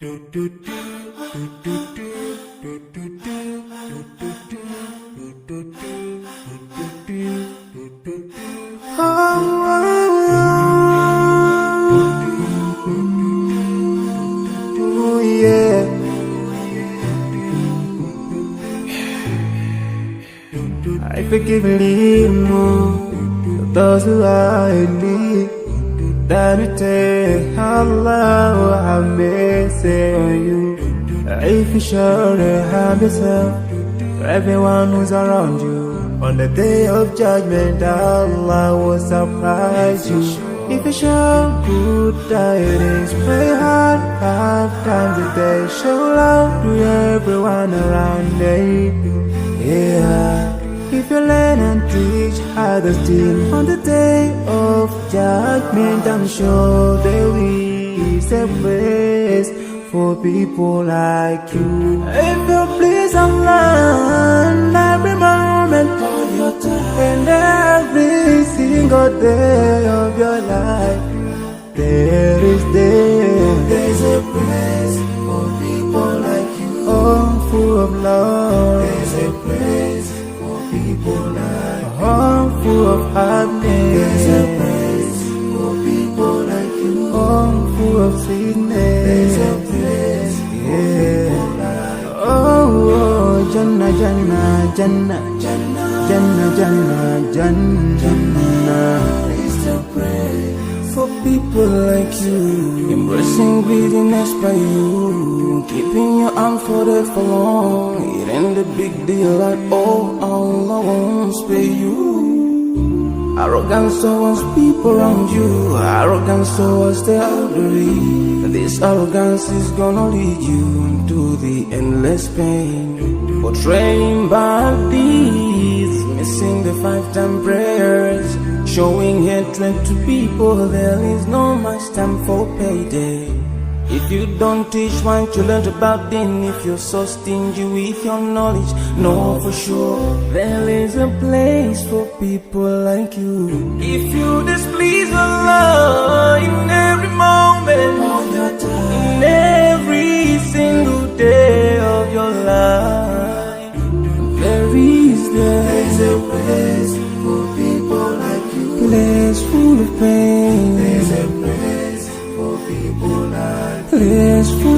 I forgive and leave those who are in need. That we take Allah have mercy on you. If you surely have yourself, for everyone who's around you, on the day of judgment, Allah will surprise you. If you show good tidings, pray hard 5 times a day. Show love to everyone around you. Yeah. If you learn and teach others still, on the day of judgment, I'm sure there is a place for people like you. If you please Allah every moment of your time and every single day of your life, there's a place for people like you. Oh, full of love. There's a place people like you. Oh, full of happiness. There's a place for people like you. Oh, full of sweetness. There's a place for people like you. Oh, Jannah, Jannah, Jannah, Jannah, Jannah, Jannah, Jannah. Is the place for people like you. Embracing greediness by you, keeping your arms folded for long. It ain't a big deal at all. Allah won't spare you. Arrogance towards people around you, arrogance towards the elderly. This arrogance is gonna lead you into the endless pain. Portraying bad deeds, missing the 5-time prayers, showing hatred to people. There is no much time for payday. If you don't teach one children about din, if you're so stingy with your knowledge, know for sure there is a place for people like you. If you displease Allah in every moment of your time, in every single day of your life, there's a place for people like you. Place full of pain. There's a place for people like you. Place full